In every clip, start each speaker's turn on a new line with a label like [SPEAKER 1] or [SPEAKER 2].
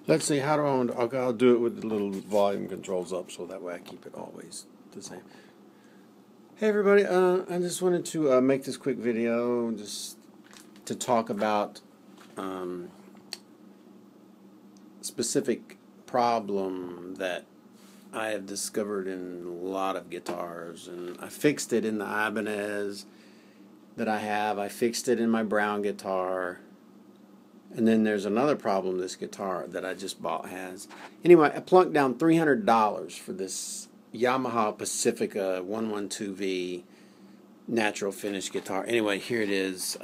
[SPEAKER 1] Let's see, how do I want to, okay, I'll do it with the little volume controls up so that way I keep it always the same. Hey everybody, I just wanted to make this quick video just to talk about specific problem that I have discovered in a lot of guitars, and I fixed it in the Ibanez that I have. I fixed it in my Brown guitar. And then there's another problem this guitar that I just bought has. Anyway, I plunked down $300 for this Yamaha Pacifica 112V natural finish guitar. Anyway, here it is.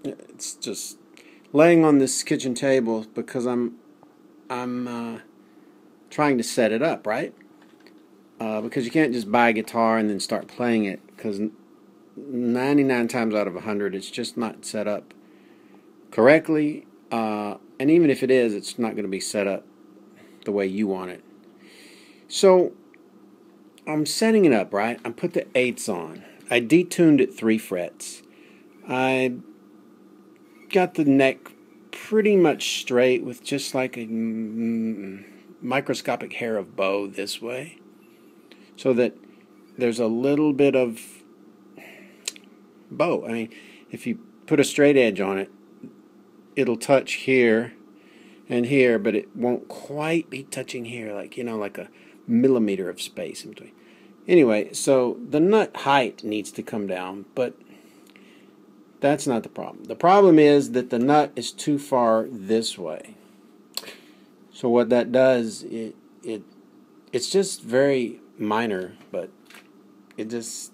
[SPEAKER 1] It's just laying on this kitchen table because I'm trying to set it up, right? Because you can't just buy a guitar and then start playing it, because 99 times out of 100 it's just not set up correctly, and even if it is, it's not going to be set up the way you want it. So I'm setting it up, right? I put the 8s on. I detuned it 3 frets. I got the neck pretty much straight with just like a microscopic hair of bow this way, so that there's a little bit of bow. I mean, if you put a straight edge on it, it'll touch here and here, but it won't quite be touching here, like, you know, like a millimeter of space in between. Anyway, so the nut height needs to come down, but that's not the problem. The problem is that the nut is too far this way. So what that does, it's just very minor, but it just,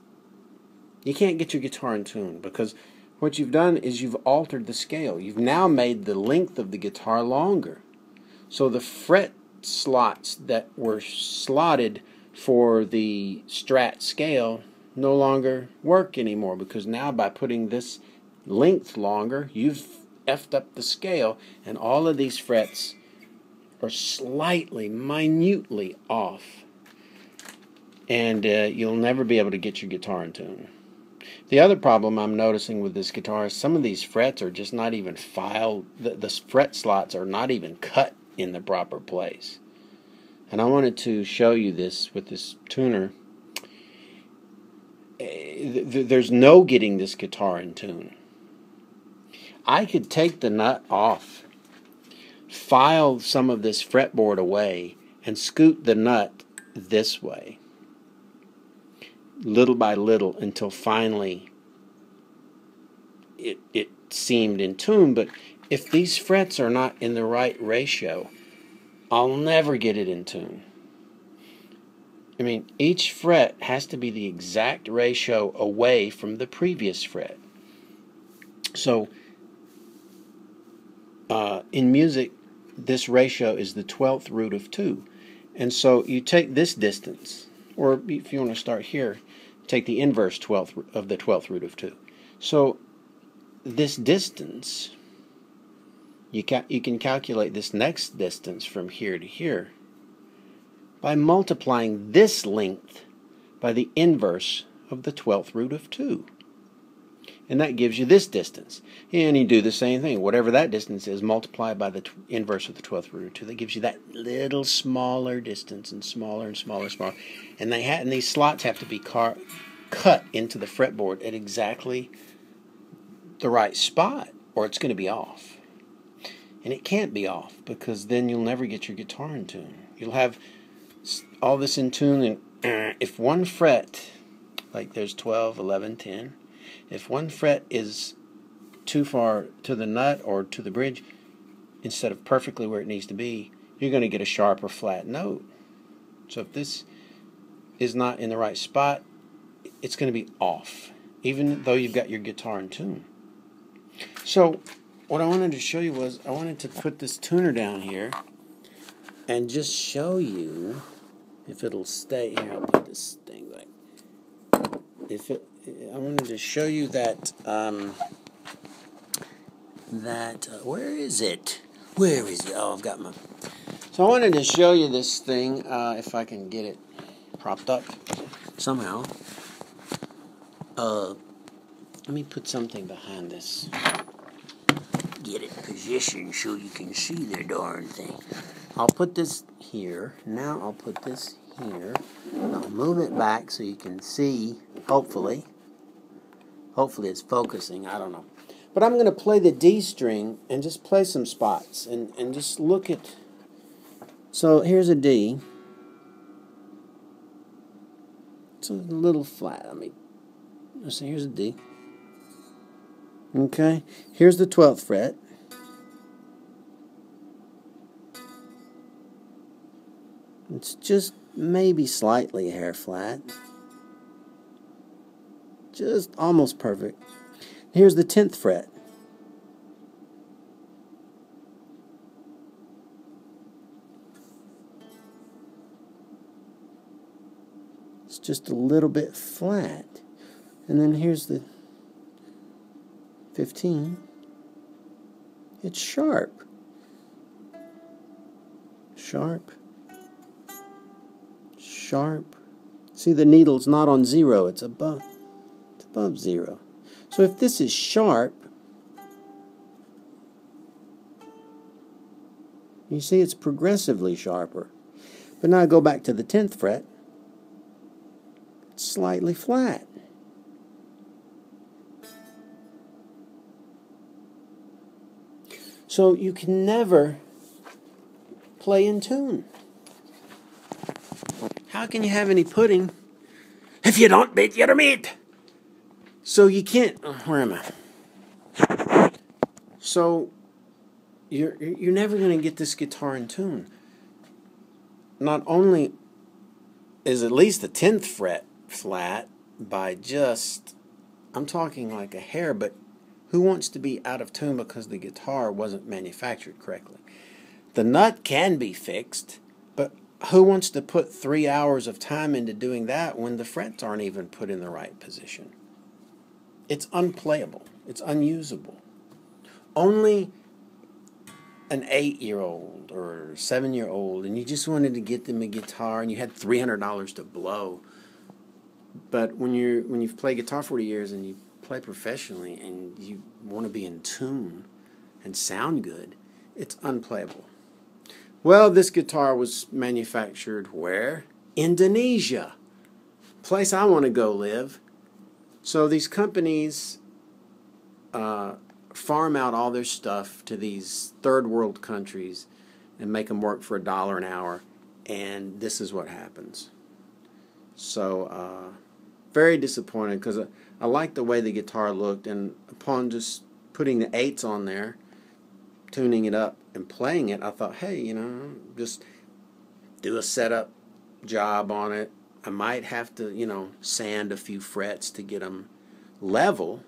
[SPEAKER 1] you can't get your guitar in tune, because what you've done is you've altered the scale. You've now made the length of the guitar longer. So the fret slots that were slotted for the Strat scale no longer work anymore, because now by putting this length longer, you've effed up the scale, and all of these frets are slightly, minutely off. And you'll never be able to get your guitar in tune. The other problem I'm noticing with this guitar is some of these frets are just not even filed. The fret slots are not even cut in the proper place. And I wanted to show you this with this tuner. There's no getting this guitar in tune. I could take the nut off, file some of this fretboard away, and scoot the nut this way, little by little, until finally it seemed in tune. But if these frets are not in the right ratio, I'll never get it in tune. I mean, each fret has to be the exact ratio away from the previous fret. So in music, this ratio is the 12th root of 2. And so you take this distance, or if you want to start here, take the inverse 12th of the 12th root of 2. So this distance, you can calculate this next distance from here to here by multiplying this length by the inverse of the 12th root of 2. And that gives you this distance. And you do the same thing. Whatever that distance is, multiplied by the inverse of the 12th root of 2. That gives you that little smaller distance, and smaller and smaller and smaller. And these slots have to be cut into the fretboard at exactly the right spot, or it's going to be off. And it can't be off, because then you'll never get your guitar in tune. You'll have all this in tune, and if one fret, like there's 12, 11, 10, if one fret is too far to the nut or to the bridge, instead of perfectly where it needs to be, you're going to get a sharp or flat note. So if this is not in the right spot, it's going to be off, even though you've got your guitar in tune. So what I wanted to show you was, I wanted to put this tuner down here and just show you if it'll stay. Here, I'll put this thing back. I wanted to show you that where is it? Where is it? Oh, I've got my. So I wanted to show you this thing, if I can get it propped up somehow. Let me put something behind this. get it positioned so you can see the darn thing. I'll put this here. Now I'll put this here. I'll move it back so you can see, hopefully. Hopefully it's focusing, I don't know. But I'm going to play the D string and just play some spots and just look at... So here's a D. It's a little flat. Let's see, here's a D. Okay, here's the 12th fret. It's just maybe slightly a hair flat. Just almost perfect. Here's the 10th fret. It's just a little bit flat. And then here's the 15. It's sharp. Sharp. Sharp. See, the needle's not on 0, it's above 0. So if this is sharp, you see it's progressively sharper. But now I go back to the 10th fret, it's slightly flat. So you can never play in tune. How can you have any pudding if you don't beat your meat? So you can't. Where am I? So you're never going to get this guitar in tune. Not only is at least the 10th fret flat by just, I'm talking like a hair, but who wants to be out of tune because the guitar wasn't manufactured correctly? The nut can be fixed, but who wants to put 3 hours of time into doing that when the frets aren't even put in the right position? It's unplayable. It's unusable. Only an 8-year-old or 7-year-old, and you just wanted to get them a guitar, and you had $300 to blow. But when you've played guitar 40 years and you play professionally and you want to be in tune and sound good, it's unplayable. Well, this guitar was manufactured where? Indonesia. Place I want to go live. So these companies farm out all their stuff to these third world countries and make them work for $1 an hour, and this is what happens. So very disappointed because I liked the way the guitar looked, and upon just putting the 8s on there, tuning it up and playing it, I thought, hey, you know, just do a setup job on it. I might have to, you know, sand a few frets to get them level,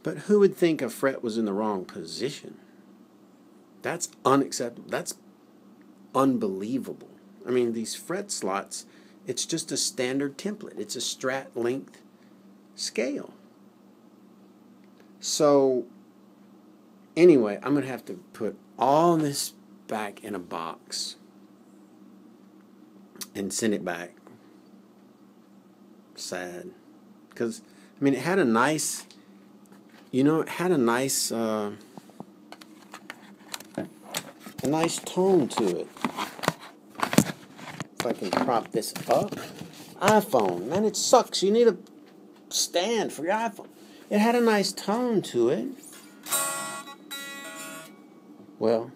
[SPEAKER 1] but who would think a fret was in the wrong position? That's unacceptable. That's unbelievable. I mean, these fret slots, it's just a standard template. It's a strat length scale. So, anyway, I'm going to have to put all this back in a box and send it back. Sad. Because, I mean, it had a nice, you know, it had a nice tone to it. If I can prop this up. iPhone, man, it sucks. You need a stand for your iPhone. It had a nice tone to it. Well,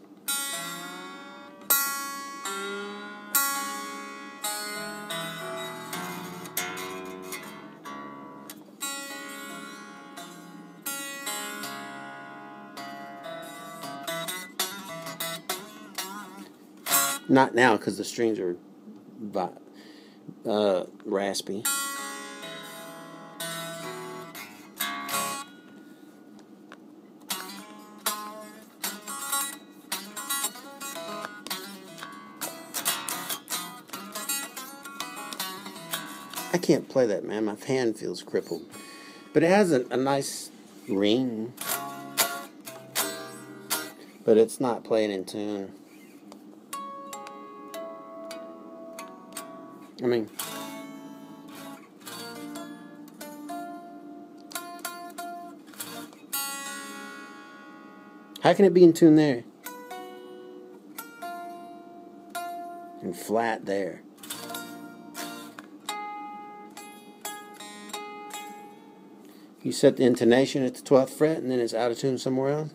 [SPEAKER 1] not now because the strings are raspy. I can't play that, man. My hand feels crippled. But it has a nice ring. But it's not playing in tune. I mean, How can it be in tune there? And flat there. You set the intonation at the 12th fret and then it's out of tune somewhere else?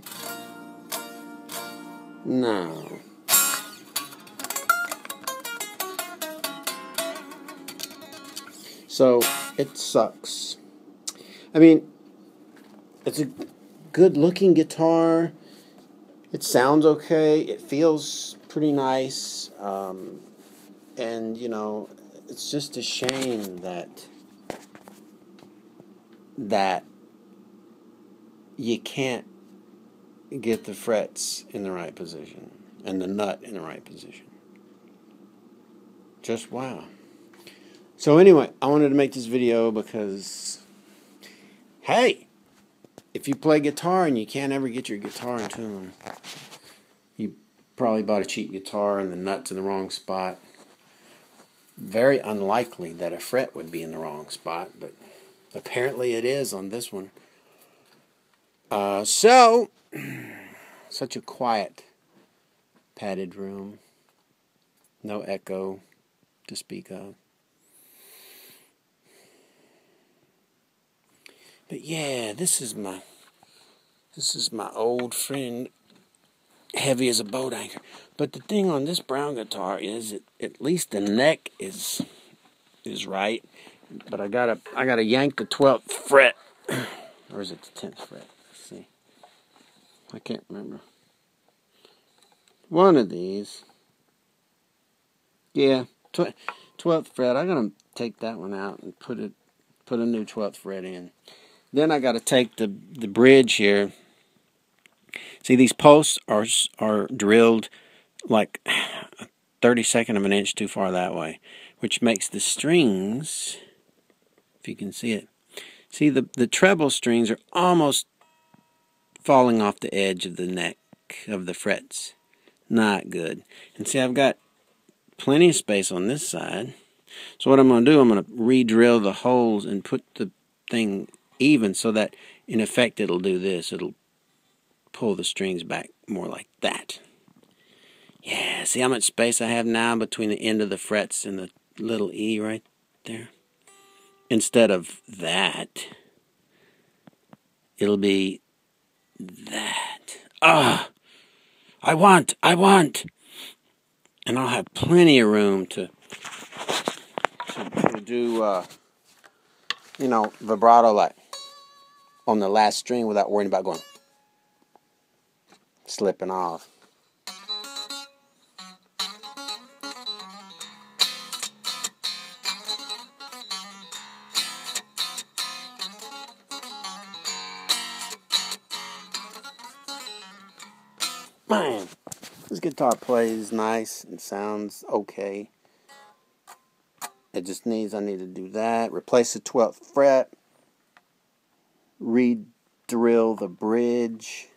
[SPEAKER 1] No. So, it sucks. I mean, it's a good looking guitar. It sounds okay. It feels pretty nice. And, you know, it's just a shame that you can't get the frets in the right position and the nut in the right position. Just wow. So anyway, I wanted to make this video because, hey, if you play guitar and you can't ever get your guitar in tune, you probably bought a cheap guitar and the nut's in the wrong spot. Very unlikely that a fret would be in the wrong spot, but apparently it is on this one. So, such a quiet, padded room. No echo to speak of. But yeah, this is my old friend, heavy as a boat anchor. But the thing on this brown guitar is at least the neck is right. But I gotta yank the 12th fret, or is it the 10th fret? Let's see. I can't remember. One of these. Yeah, 12th fret. I'm gonna take that one out and put a new 12th fret in. Then I got to take the bridge here. See, these posts are drilled like 1/32 of an inch too far that way, which makes the strings, if you can see it, see the treble strings are almost falling off the edge of the neck of the frets. Not good. And see, I've got plenty of space on this side. So what I'm going to do, I'm going to re-drill the holes and put the thing even so that in effect it'll do this. It'll pull the strings back more like that. Yeah, see how much space I have now between the end of the frets and the little E right there? Instead of that, it'll be that. Ah, I want. And I'll have plenty of room to do, vibrato like on the last string without worrying about slipping off. Man, this guitar plays nice and sounds okay. It just I need to do that. Replace the 12th fret. Re-drill the bridge.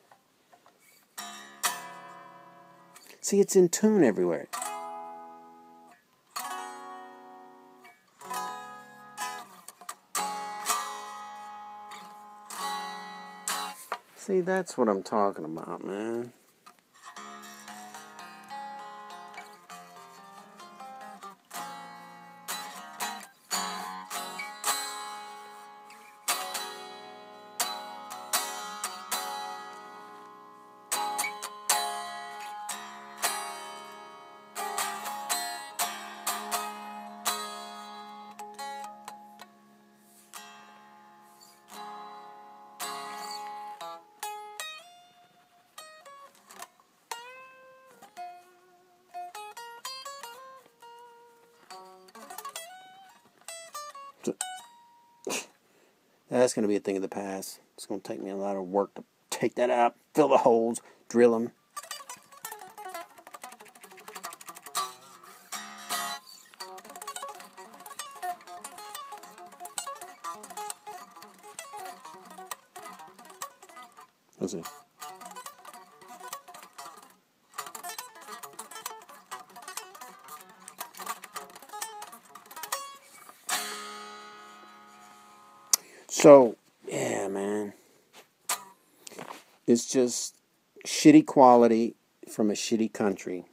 [SPEAKER 1] See, it's in tune everywhere. See, that's what I'm talking about, man. That's going to be a thing of the past. It's going to take me a lot of work to take that out, fill the holes, drill them. Let's see. So, yeah, man. It's just shitty quality from a shitty country.